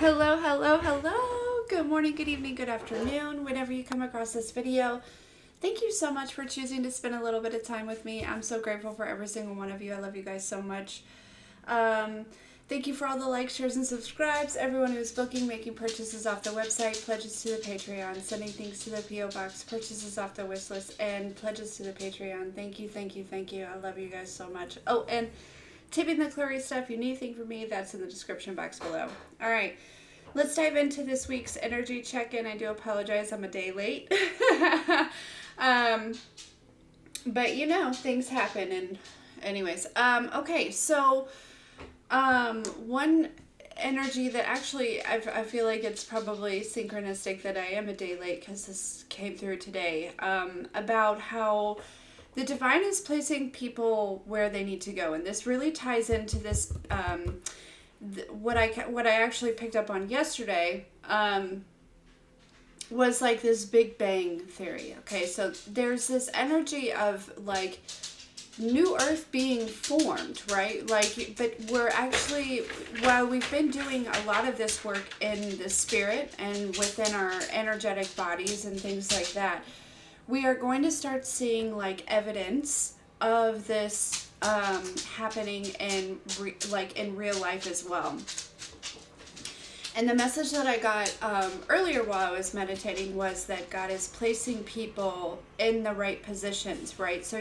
Hello, hello, hello. Good morning, good evening, good afternoon, whenever you come across this video. Thank you so much for choosing to spend a little bit of time with me. I'm so grateful for every single one of you. I love you guys so much. Um, Thank you for all the likes, shares, and subscribes. Everyone who's booking, making purchases off the website, pledges to the Patreon, sending things to the P.O. Box, purchases off the wish list, and pledges to the Patreon. Thank you, thank you, thank you. I love you guys so much. Oh, and tipping the Clary stuff, you need anything from me, that's in the description box below. All right. Let's dive into this week's energy check-in. I do apologize, I'm a day late. um, but you know, things happen and anyways. Okay, so one energy that actually I feel like it's probably synchronistic that I am a day late because this came through today, about how the divine is placing people where they need to go. And this really ties into this what I actually picked up on yesterday was like this Big Bang theory. Okay, so there's this energy of like new Earth being formed, right? Like, but we're actually, while we've been doing a lot of this work in the spirit and within our energetic bodies and things like that, we are going to start seeing like evidence of this happening in like in real life as well. And the message that I got earlier while I was meditating was that God is placing people in the right positions, right? So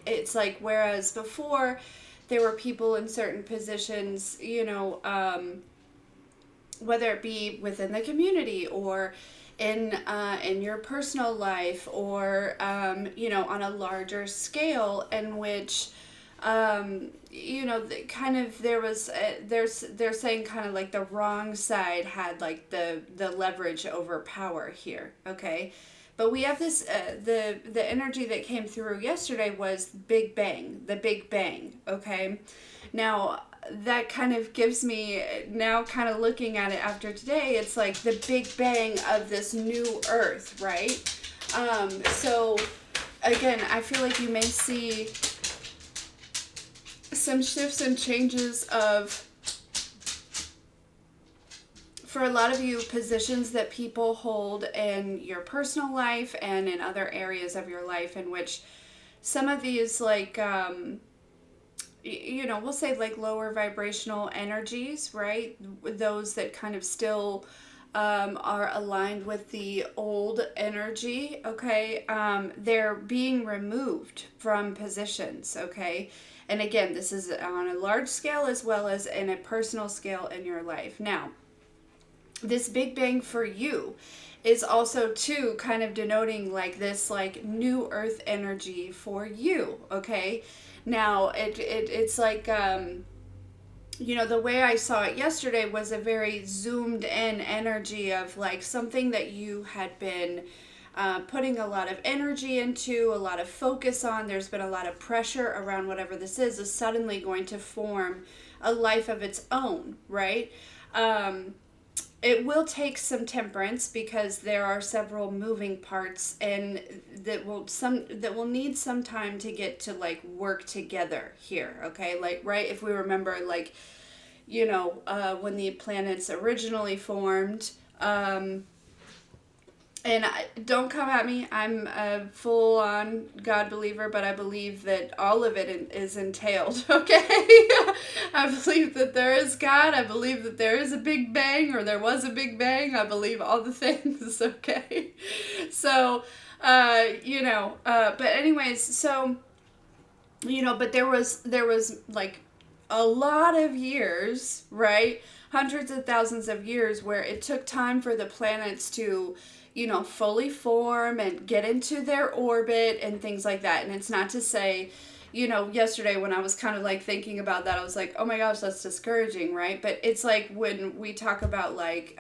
it's like, whereas before there were people in certain positions, you know, whether it be within the community or in your personal life, or you know, on a larger scale, in which you know, kind of there was they're saying kind of like the wrong side had like the leverage over power here. Okay, but we have this the energy that came through yesterday was Big Bang, the Big Bang. Okay, now that kind of gives me, now kind of looking at it after today, it's like the Big Bang of this new Earth, right? So again, I feel like you may see some shifts and changes of, for a lot of you, positions that people hold in your personal life and in other areas of your life, in which some of these, like, you know, we'll say like lower vibrational energies, right? Those that kind of still are aligned with the old energy, okay? They're being removed from positions, okay? And again, this is on a large scale as well as in a personal scale in your life. Now, this Big Bang for you is also too kind of denoting like this like new Earth energy for you, okay? Now, it's like, you know, the way I saw it yesterday was a very zoomed in energy of like something that you had been putting a lot of energy into, a lot of focus on. There's been a lot of pressure around whatever this is suddenly going to form a life of its own, right? It will take some temperance because there are several moving parts, and that will need some time to get to like work together here. Okay, like, right, if we remember, like, you know, when the planets originally formed, and don't come at me, I'm a full-on God believer, but I believe that all of it is entailed, okay? I believe that there is God. I believe that there is a Big Bang, or there was a Big Bang. I believe all the things, okay? So, you know, but anyways, so, you know, but there was like a lot of years, right? Hundreds of thousands of years where it took time for the planets to, you know, fully form and get into their orbit and things like that. And it's not to say, you know, yesterday when I was kind of like thinking about that, I was like, oh my gosh, that's discouraging, right? But it's like when we talk about like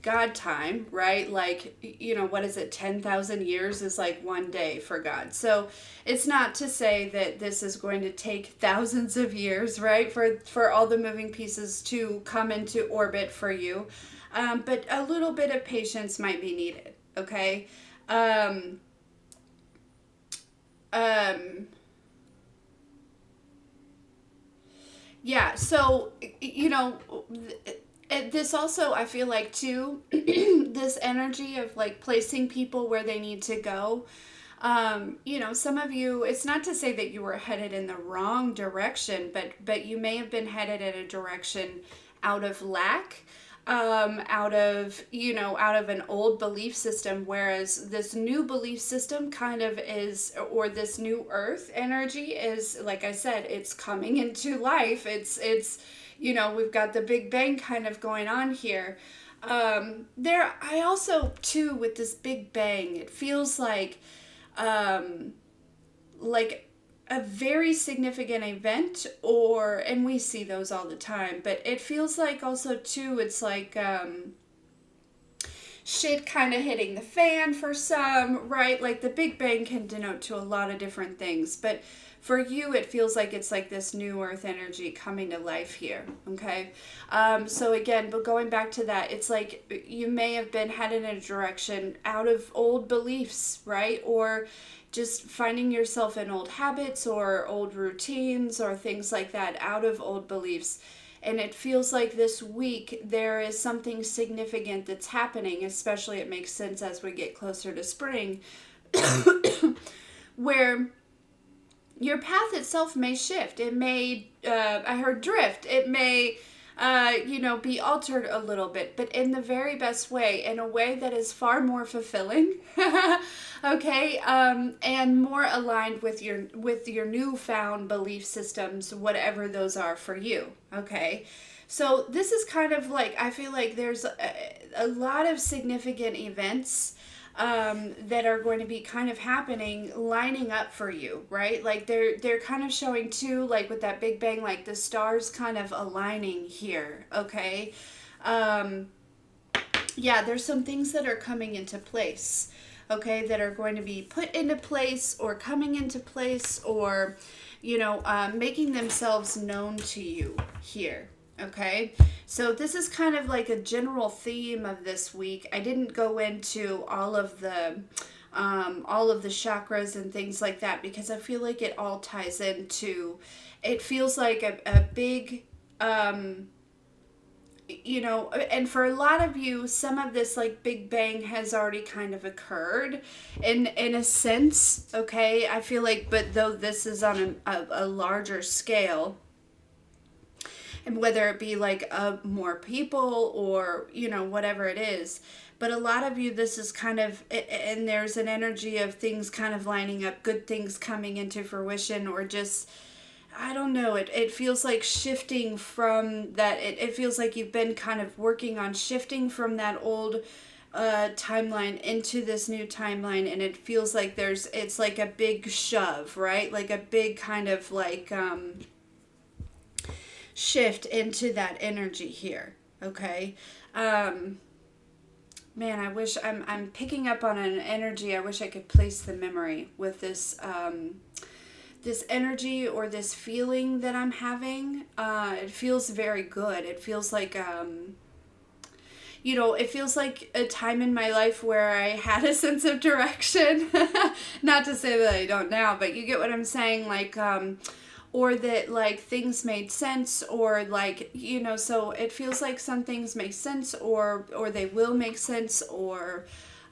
God time, right? Like, you know, what is it? 10,000 years is like one day for God. So it's not to say that this is going to take thousands of years, right? For all the moving pieces to come into orbit for you. But a little bit of patience might be needed, okay? Um, yeah, so, you know, This also, I feel like too, this energy of like placing people where they need to go. You know, some of you, it's not to say that you were headed in the wrong direction, but you may have been headed in a direction out of lack, out of, you know, out of an old belief system, whereas this new belief system kind of is, or this new earth energy is, like I said, it's coming into life. It's, you know, we've got the Big Bang kind of going on here. I also, too, with this Big Bang, it feels um, like a very significant event, or, and we see those all the time, but it feels like also too, it's like shit kind of hitting the fan for some, right? Like the Big Bang can denote to a lot of different things, but for you it feels like it's like this new earth energy coming to life here. Okay, so again, but going back to that, it's like you may have been headed in a direction out of old beliefs, right? Or just finding yourself in old habits or old routines or things like that, out of old beliefs. And it feels like this week there is something significant that's happening, especially it makes sense as we get closer to spring, where your path itself may shift. It may, I heard drift. It may, you know, be altered a little bit, but in the very best way, in a way that is far more fulfilling, okay, and more aligned with your newfound belief systems, whatever those are for you. Okay, so this is kind of like, I feel like there's a lot of significant events that are going to be kind of happening, lining up for you, right? Like they're kind of showing too, like with that Big Bang, like the stars kind of aligning here. Okay, yeah, there's some things that are coming into place. Okay, that are going to be put into place or coming into place, or you know, making themselves known to you here. Okay, so this is kind of like a general theme of this week. I didn't go into all of the chakras and things like that, because I feel like it all ties into, it feels like a big, you know, and for a lot of you, some of this like Big Bang has already kind of occurred in a sense. Okay, I feel like, but though this is on a larger scale, and whether it be like more people or, you know, whatever it is, but a lot of you, this is kind of, and there's an energy of things kind of lining up, good things coming into fruition, or just, I don't know, it feels like shifting from that, it feels like you've been kind of working on shifting from that old timeline into this new timeline, and it feels like it's like a big shove, right? Like a big kind of like shift into that energy here. Okay, man, I wish, I'm picking up on an energy. I wish I could place the memory with this this energy or this feeling that I'm having. It feels very good. It feels like you know, it feels like a time in my life where I had a sense of direction. Not to say that I don't now, but you get what I'm saying. Like or that like things made sense, or like, you know, so it feels like some things make sense, or they will make sense, or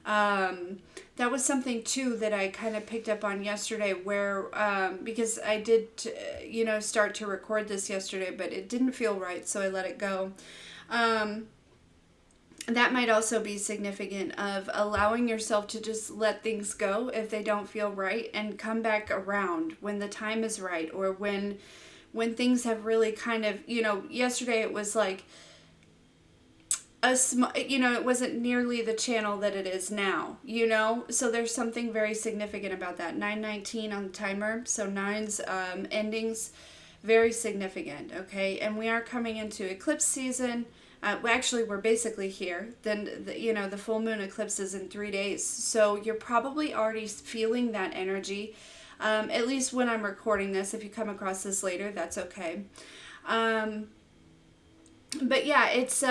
that was something too that I kind of picked up on yesterday, where because I did you know, start to record this yesterday, but it didn't feel right, so I let it go. That might also be significant of allowing yourself to just let things go if they don't feel right, and come back around when the time is right, or when things have really kind of, you know, yesterday it was like you know, it wasn't nearly the channel that it is now, you know, so there's something very significant about that. 9:19 on the timer, so nines endings, very significant. Okay, and we are coming into eclipse season. Actually, we're basically here. Then, you know, the full moon eclipse is in 3 days. So you're probably already feeling that energy, at least when I'm recording this. If you come across this later, that's okay. But yeah, it's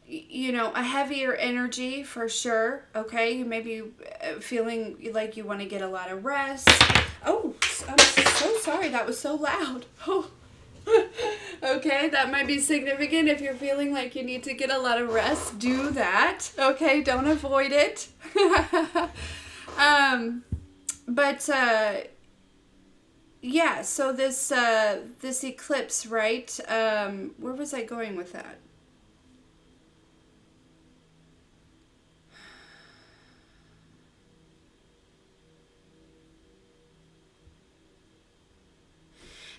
you know, a heavier energy for sure. Okay, you may be feeling like you want to get a lot of rest. Oh, I'm so sorry. That was so loud. Oh. Okay, that might be significant if you're feeling like you need to get a lot of rest. Do that. Okay, don't avoid it. um, but yeah. So this eclipse, right? Where was I going with that?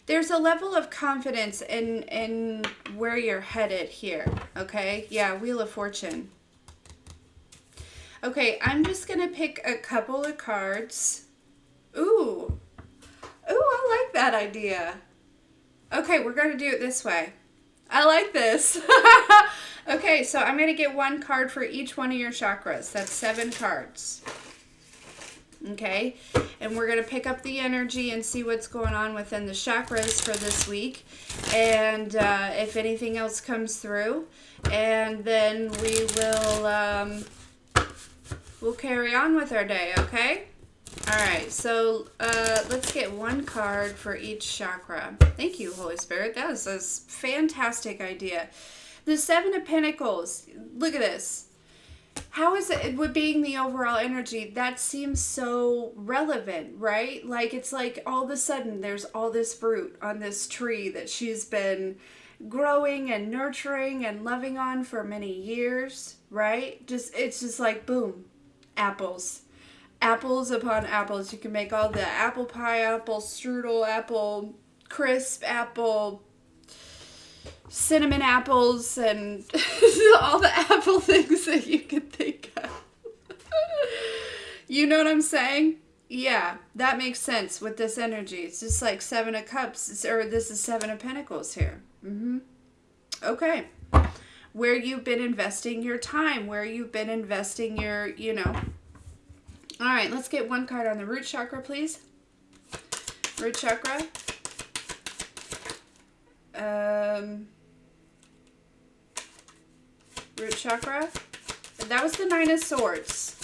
There's a level of confidence in where you're headed here. Okay, yeah, Wheel of Fortune. Okay, I'm just gonna pick a couple of cards. Ooh, I like that idea. Okay, we're gonna do it this way. I like this. Okay, so I'm gonna get one card for each one of your chakras. That's 7 cards. Okay, and we're going to pick up the energy and see what's going on within the chakras for this week, and if anything else comes through, and then we'll carry on with our day. Okay. All right, so let's get one card for each chakra. Thank you, Holy Spirit. That was a fantastic idea. The 7 of Pentacles. Look at this. How is it with being the overall energy? That seems so relevant, right? Like it's like all of a sudden there's all this fruit on this tree that she's been growing and nurturing and loving on for many years, right? Just it's just like boom, apples. Apples upon apples. You can make all the apple pie, apple strudel, apple crisp, apple cinnamon apples, and all the apple things that you could think of. You know what I'm saying? Yeah, that makes sense with this energy. It's just like 7 of Cups, or this is 7 of Pentacles here. Okay. Where you've been investing your time, where you've been investing your, All right, let's get one card on the root chakra, please. Root chakra. Root chakra. That was the 9 of Swords.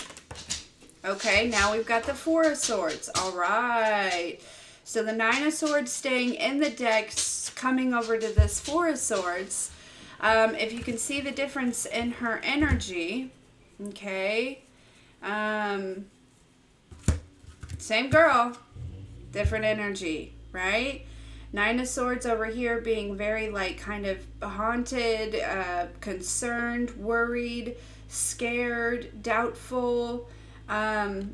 Okay, now we've got the 4 of Swords. All right. So the 9 of Swords staying in the deck, coming over to this 4 of Swords. If you can see the difference in her energy, okay. Same girl, different energy, right? 9 of Swords over here being very like kind of haunted, concerned, worried, scared, doubtful. To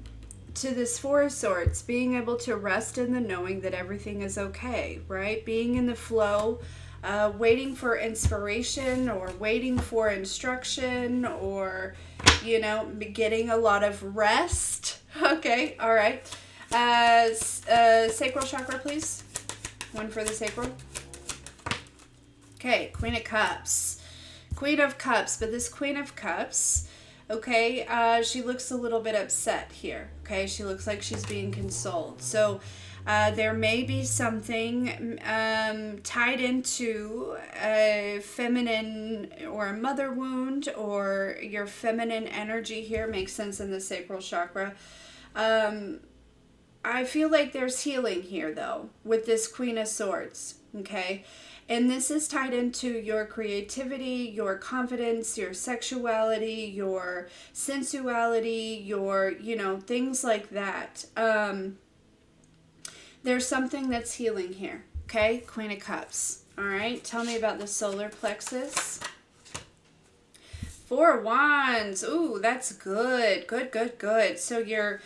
this 4 of Swords being able to rest in the knowing that everything is okay, right? Being in the flow, waiting for inspiration or waiting for instruction, or getting a lot of rest. Okay, all right. Sacral chakra, please. One for the sacral. Okay, Queen of Cups. Queen of Cups, but this Queen of Cups, okay, she looks a little bit upset here. Okay, she looks like she's being consoled. So there may be something tied into a feminine or a mother wound, or your feminine energy here makes sense in the sacral chakra. I feel like there's healing here, though, with this Queen of Swords, okay? And this is tied into your creativity, your confidence, your sexuality, your sensuality, your, things like that. There's something that's healing here, okay? Queen of Cups, all right? Tell me about the solar plexus. 4 of Wands. Ooh, that's good. Good. So your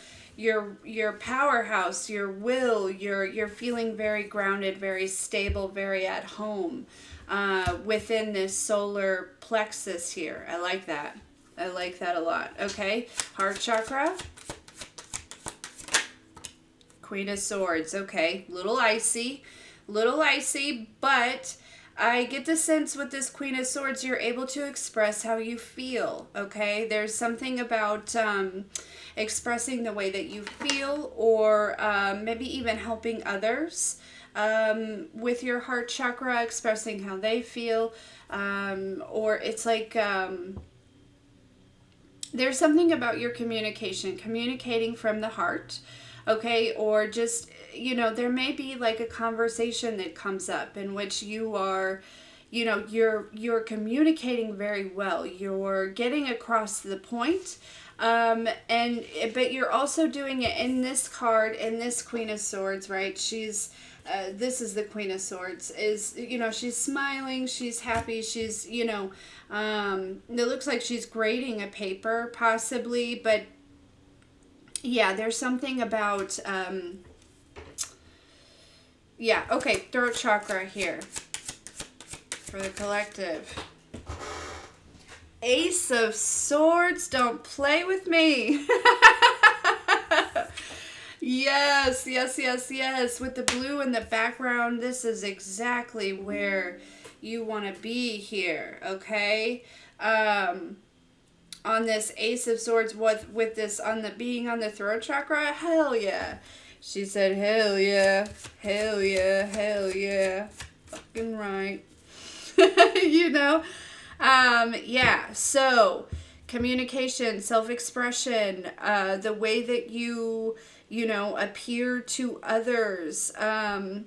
powerhouse, your will, you're feeling very grounded, very stable, very at home within this solar plexus here. I like that. I like that a lot. Okay, heart chakra. Queen of Swords. Okay, little icy, but I get the sense with this Queen of Swords, you're able to express how you feel, okay? There's something about expressing the way that you feel, or maybe even helping others with your heart chakra, expressing how they feel, or it's like there's something about your communicating from the heart. okay? Or just, you know, there may be like a conversation that comes up in which you are, you know, you're communicating very well. You're getting across the point. And but you're also doing it in this card, in this Queen of Swords, right? She's this is the Queen of Swords, is, you know, she's smiling, she's happy, she's, you know, it looks like she's grading a paper possibly, but yeah, there's something about yeah, okay, throat chakra here for the collective. Ace of Swords, don't play with me. Yes, yes, yes, yes. With the blue in the background, this is exactly where you want to be here, okay? On this Ace of Swords, with this on the being on the throat chakra, hell yeah. She said, hell yeah, hell yeah, hell yeah. Fucking right. You know? Yeah, so communication, self-expression, the way that you know, appear to others. And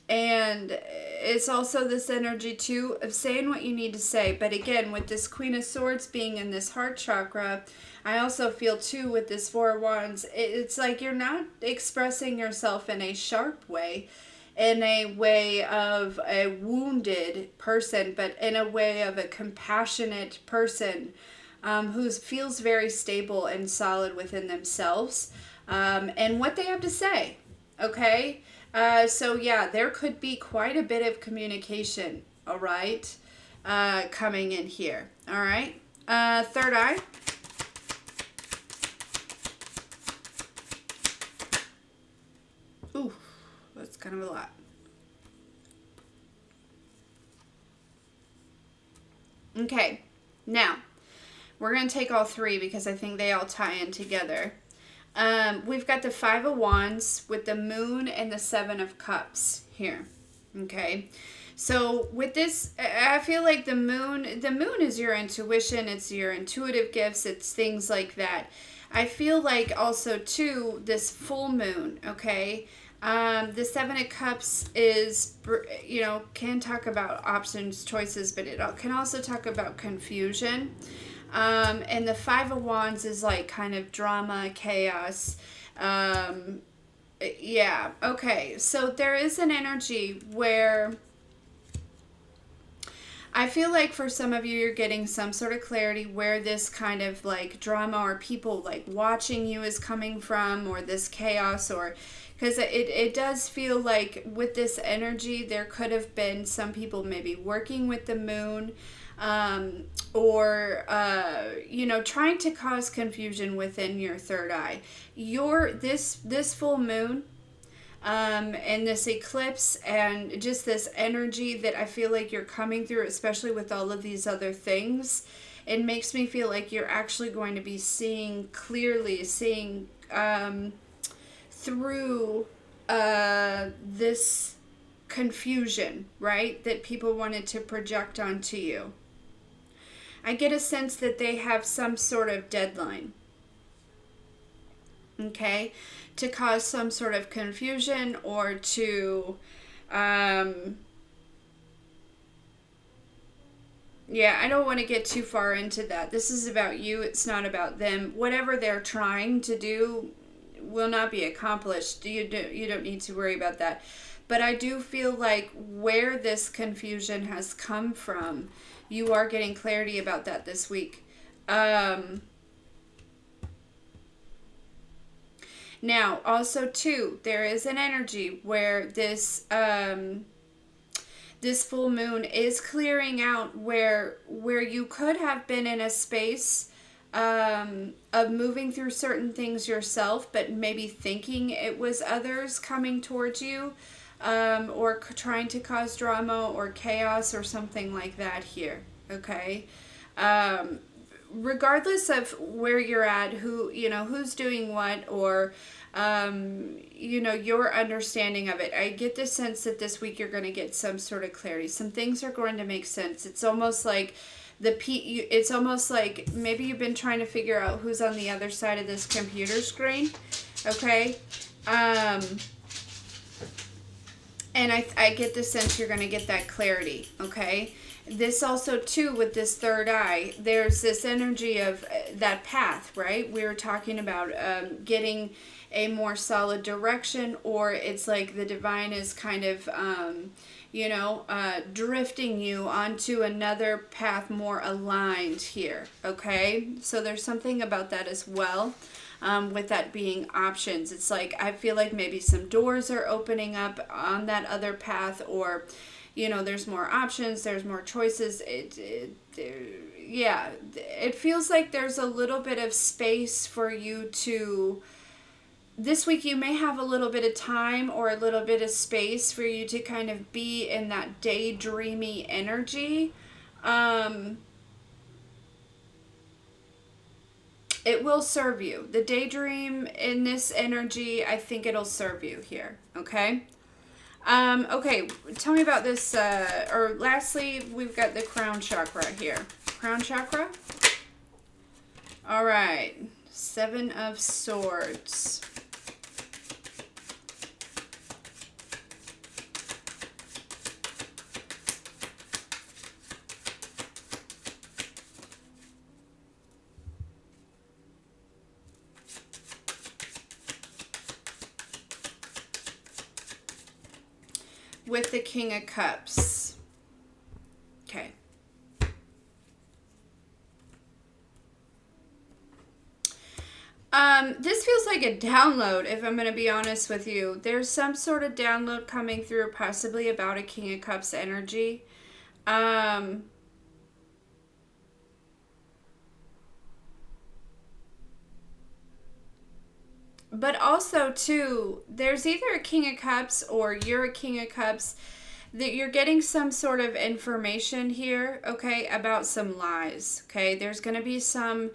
it's also this energy too of saying what you need to say. But again, with this Queen of Swords being in this heart chakra, I also feel too with this Four of Wands, it's like you're not expressing yourself in a sharp way, in a way of a wounded person, but in a way of a compassionate person who feels very stable and solid within themselves and what they have to say. Okay? So yeah, there could be quite a bit of communication, all right, coming in here. All right? Third eye. Ooh, that's kind of a lot. Okay, now we're going to take all three because I think they all tie in together. We've got the Five of Wands with the Moon and the Seven of Cups here. Okay, so with this, I feel like the moon is your intuition, it's your intuitive gifts, it's things like that. I feel like also too this full moon, okay, the Seven of Cups is, you know, can talk about options, choices, but it can also talk about confusion. And the Five of Wands is like kind of drama, chaos. Yeah, okay. So there is an energy where I feel like for some of you, you're getting some sort of clarity where this kind of like drama or people like watching you is coming from, or this chaos, or because it does feel like with this energy, there could have been some people maybe working with the moon, or you know, trying to cause confusion within your third eye. This full moon, and this eclipse, and just this energy that I feel like you're coming through, especially with all of these other things, it makes me feel like you're actually going to be seeing clearly, seeing through this confusion, right, that people wanted to project onto you. I get a sense that they have some sort of deadline, okay, to cause some sort of confusion, or to yeah, I don't want to get too far into that. This is about you, it's not about them. Whatever they're trying to do will not be accomplished. You don't need to worry about that. But I do feel like where this confusion has come from, you are getting clarity about that this week. Now, also too, there is an energy where this this full moon is clearing out where you could have been in a space of moving through certain things yourself, but maybe thinking it was others coming towards you, or trying to cause drama or chaos or something like that here. Okay. Regardless of where you're at, who, you know, who's doing what, or you know, your understanding of it, I get the sense that this week you're going to get some sort of clarity. Some things are going to make sense. It's almost like it's almost like maybe you've been trying to figure out who's on the other side of this computer screen, okay, Um, and I get the sense you're going to get that clarity, okay? This also, too, with this third eye, there's this energy of that path, right? We were talking about getting a more solid direction, or it's like the divine is kind of, drifting you onto another path more aligned here, okay? So there's something about that as well. With that being options, it's like I feel like maybe some doors are opening up on that other path, or there's more options, there's more choices. Yeah, it feels like there's a little bit of space for you to this week. You may have a little bit of time or a little bit of space for you to kind of be in that daydreamy energy. It will serve you. The daydream in this energy, I think it'll serve you here. Okay. Okay. Tell me about this. Or lastly, we've got the crown chakra here. Crown chakra. All right. 7 of Swords. With the King of Cups. Okay. This feels like a download, if I'm going to be honest with you. There's some sort of download coming through, possibly about a King of Cups energy. But also, too, there's either a King of Cups or you're a King of Cups, that you're getting some sort of information here, okay, about some lies, okay? There's going to be some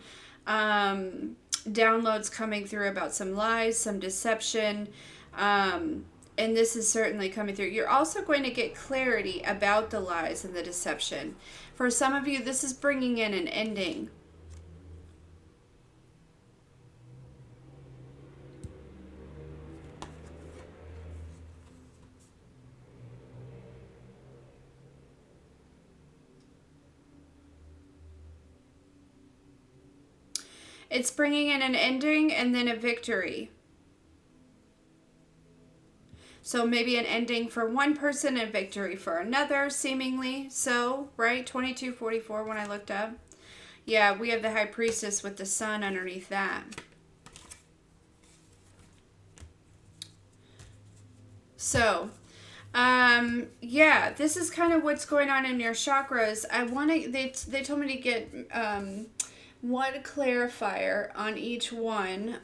downloads coming through about some lies, some deception, and this is certainly coming through. You're also going to get clarity about the lies and the deception. For some of you, this is bringing in an ending. It's bringing in an ending and then a victory. So maybe an ending for one person and victory for another, seemingly so, right? 2244 when I looked up. Yeah, we have the High Priestess with the sun underneath that. So, yeah, this is kind of what's going on in your chakras. I want to, they told me to get one clarifier on each one.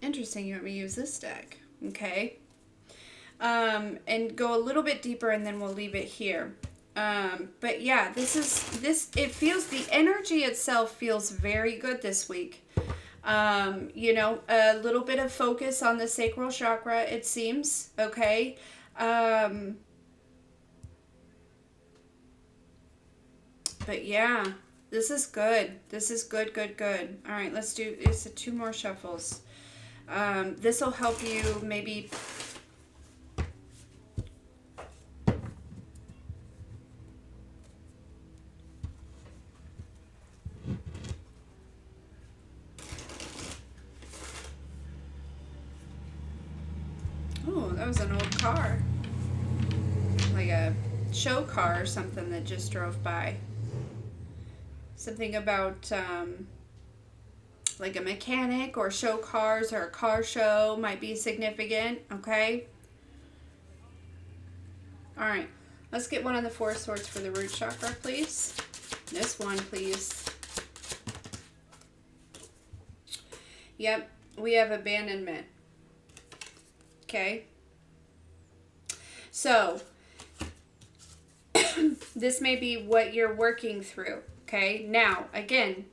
Interesting, you want me to use this deck. Okay. And go a little bit deeper, and then we'll leave it here. But yeah, it feels, the energy itself feels very good this week. A little bit of focus on the sacral chakra, it seems. Okay. But yeah, this is good. This is good, good, good. All right, let's do 2 more shuffles. This will help you maybe. Oh, that was an old car. Like a show car or something that just drove by. Something about like a mechanic or show cars or a car show might be significant, okay? All right, let's get one of the 4 swords for the root chakra, please. This one, please. Yep, we have abandonment. Okay. So, this may be what you're working through. Okay. Now, again,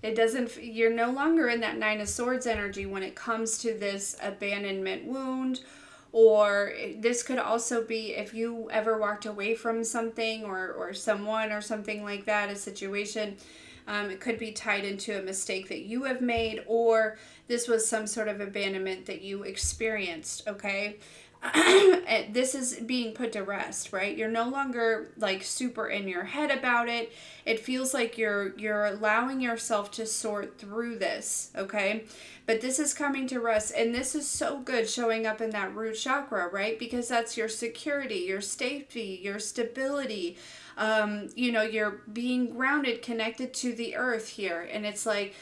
you're no longer in that 9 of Swords energy when it comes to this abandonment wound, or this could also be if you ever walked away from something or someone or something like that, a situation. It could be tied into a mistake that you have made, or this was some sort of abandonment that you experienced, okay? This is being put to rest, right? You're no longer like super in your head about it. It feels like you're allowing yourself to sort through this, okay? But this is coming to rest, and this is so good showing up in that root chakra, right? Because that's your security, your safety, your stability. You're being grounded, connected to the earth here, and it's like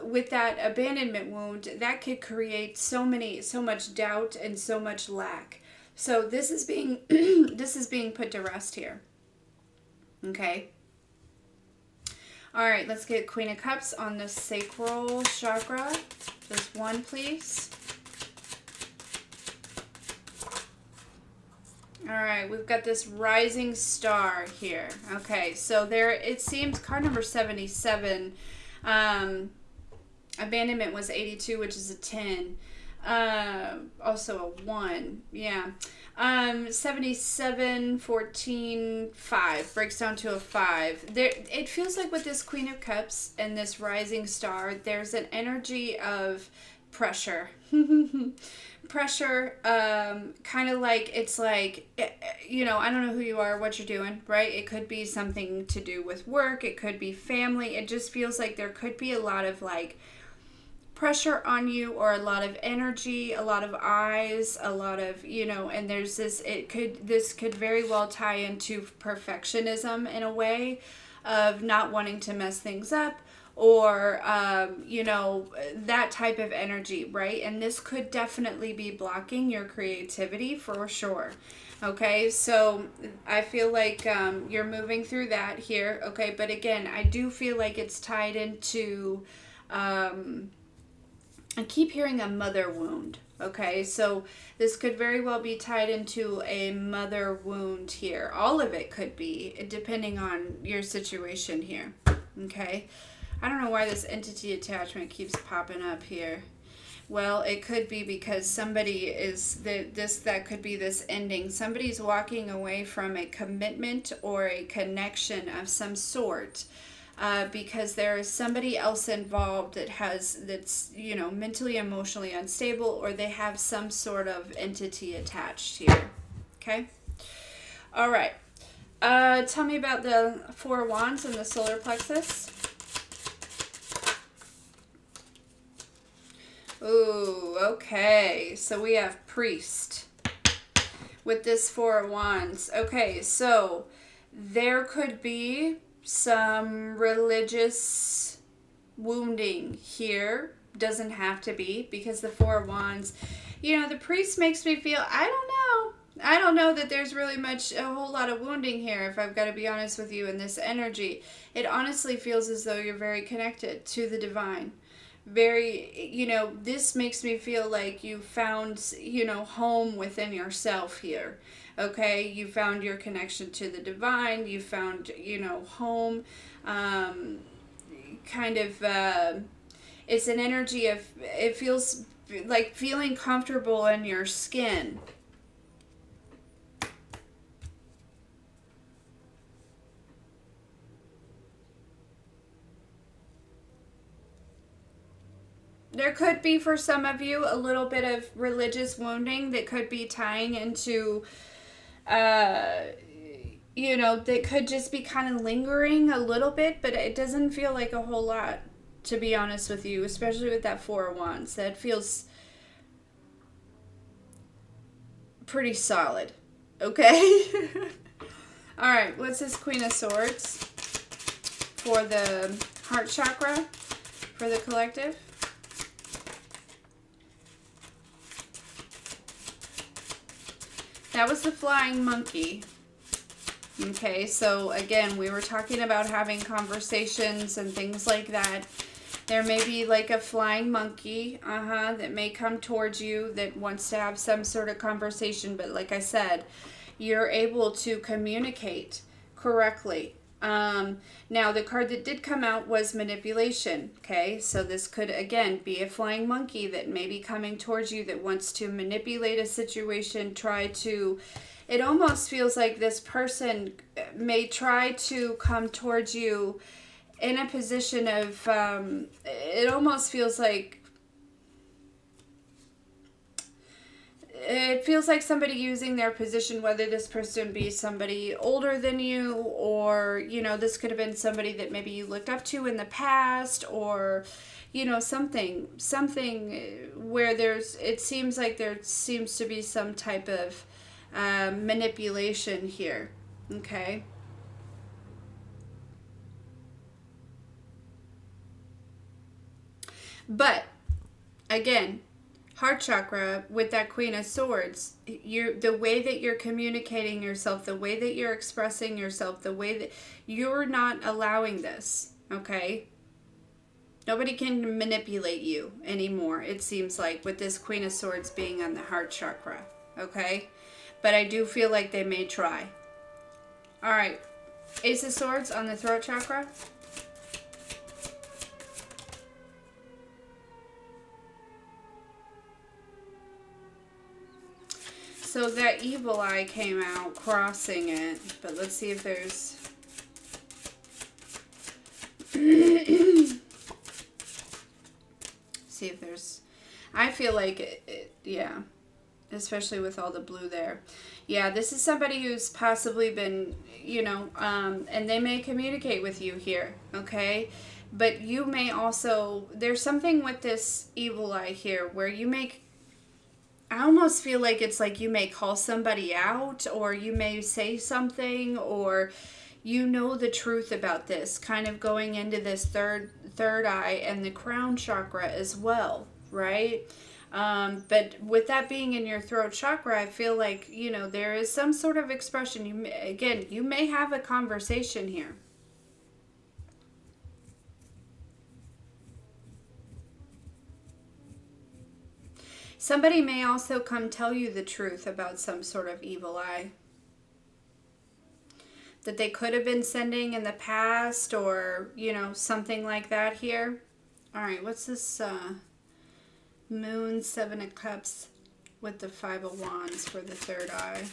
with that abandonment wound that could create so much doubt and so much lack. So this is being this is being put to rest here. Okay. All right, let's get Queen of Cups on the sacral chakra. Just one, please. All right, we've got this rising star here. Okay, so there it seems card number 77. Abandonment was 82, which is a 10. Also a 1. Yeah. 77, 14, 5. Breaks down to a 5. There, it feels like with this Queen of Cups and this rising star, there's an energy of pressure. Pressure, kind of like, it's like, I don't know who you are, what you're doing, right? It could be something to do with work. It could be family. It just feels like there could be a lot of like pressure on you, or a lot of energy, a lot of eyes, a lot of, and there's this could very well tie into perfectionism in a way of not wanting to mess things up, or that type of energy, right? And this could definitely be blocking your creativity for sure. Okay, so I feel like you're moving through that here. Okay, but again, I do feel like it's tied into I keep hearing a mother wound. Okay, so this could very well be tied into a mother wound here. All of it could be, depending on your situation here. Okay, I don't know why this entity attachment keeps popping up here. Well, it could be because somebody is that could be this ending. Somebody's walking away from a commitment or a connection of some sort. Because there is somebody else involved that's mentally, emotionally unstable, or they have some sort of entity attached here. Okay. All right. Tell me about the Four of Wands and the solar plexus. Ooh, okay. So we have priest with this Four of Wands. Okay, so there could be some religious wounding here. Doesn't have to be, because the Four of Wands, the priest makes me feel, I don't know that there's really a whole lot of wounding here, if I've got to be honest with you, in this energy. It honestly feels as though you're very connected to the divine. Very, this makes me feel like you found, home within yourself here. Okay, you found your connection to the divine. You found, home. Kind of, it's an energy of, it feels like feeling comfortable in your skin. There could be, for some of you, a little bit of religious wounding that could be tying into, that could just be kind of lingering a little bit, but it doesn't feel like a whole lot, to be honest with you, especially with that Four of Wands. That feels pretty solid. Okay? All right, what's this Queen of Swords for the heart chakra, for the collective? That was the flying monkey. Okay, so again, we were talking about having conversations and things like that. There may be like a flying monkey, that may come towards you that wants to have some sort of conversation. But like I said, you're able to communicate correctly. Now, the card that did come out was manipulation. Okay, so this could, again, be a flying monkey that may be coming towards you that wants to manipulate a situation, it almost feels like this person may try to come towards you in a position of, it almost feels like, it feels like somebody using their position, whether this person be somebody older than you, or, you know, this could have been somebody that maybe you looked up to in the past, or, you know, something where it seems like there seems to be some type of manipulation here. Okay. But again, heart chakra with that Queen of Swords, the way that you're communicating yourself, the way that you're expressing yourself, the way that you're not allowing this, okay? Nobody can manipulate you anymore, it seems like, with this Queen of Swords being on the heart chakra, okay? But I do feel like they may try. All right, Ace of Swords on the throat chakra. So that evil eye came out crossing it, but let's see if there's... see if there's... I feel like yeah, especially with all the blue there. Yeah, this is somebody who's possibly been, you know, and they may communicate with you here, okay? But you may also... there's something with this evil eye here where you make... I almost feel like it's like you may call somebody out, or you may say something, or you know the truth about this, kind of going into this third eye and the crown chakra as well, right? But with that being in your throat chakra, I feel like, you know, there is some sort of expression. You may have a conversation here. Somebody may also come tell you the truth about some sort of evil eye that they could have been sending in the past, or, you know, something like that here. All right, what's this moon, 7 of cups with the 5 of wands for the third eye?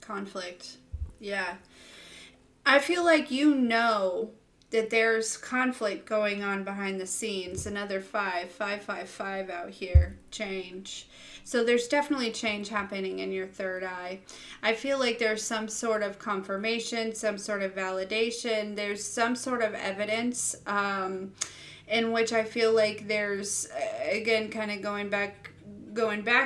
Conflict. Yeah. I feel like you know that there's conflict going on behind the scenes. Another 5 out here. Change. So there's definitely change happening in your third eye. I feel like there's some sort of confirmation, some sort of validation. There's some sort of evidence in which I feel like there's, again, kind of going back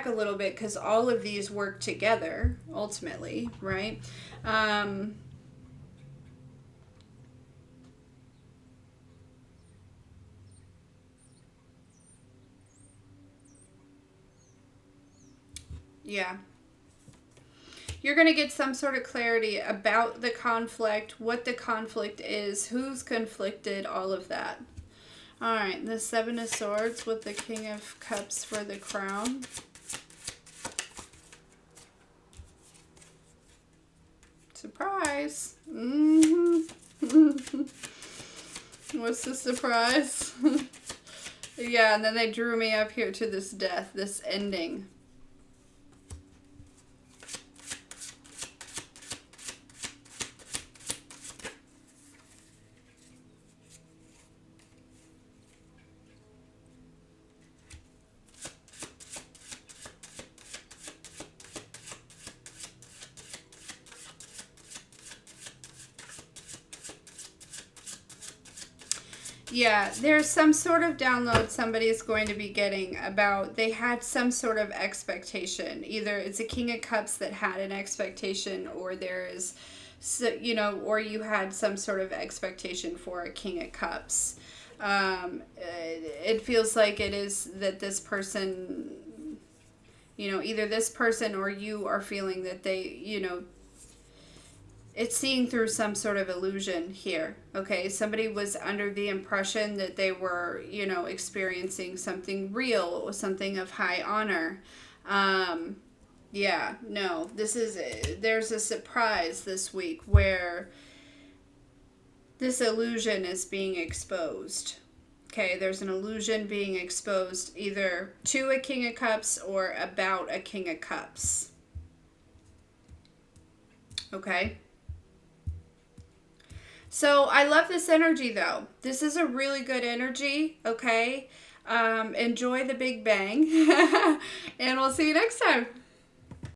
a little bit, because all of these work together ultimately, right? Yeah. You're going to get some sort of clarity about the conflict, what the conflict is, who's conflicted, all of that. All right, the 7 of Swords with the King of Cups for the crown. Surprise. What's the surprise? Yeah, and then they drew me up here to this death, this ending. Yeah, there's some sort of download somebody is going to be getting about, they had some sort of expectation. Either it's a King of Cups that had an expectation, or there is, you know, or you had some sort of expectation for a King of Cups. It feels like it is that this person, you know, either this person or you are feeling that they, you know, it's seeing through some sort of illusion here, okay? Somebody was under the impression that they were, you know, experiencing something real, something of high honor. Yeah, no, there's a surprise this week where this illusion is being exposed. Okay, there's an illusion being exposed either to a King of Cups or about a King of Cups. Okay? So I love this energy though. This is a really good energy, okay? Enjoy the Big Bang. And we'll see you next time.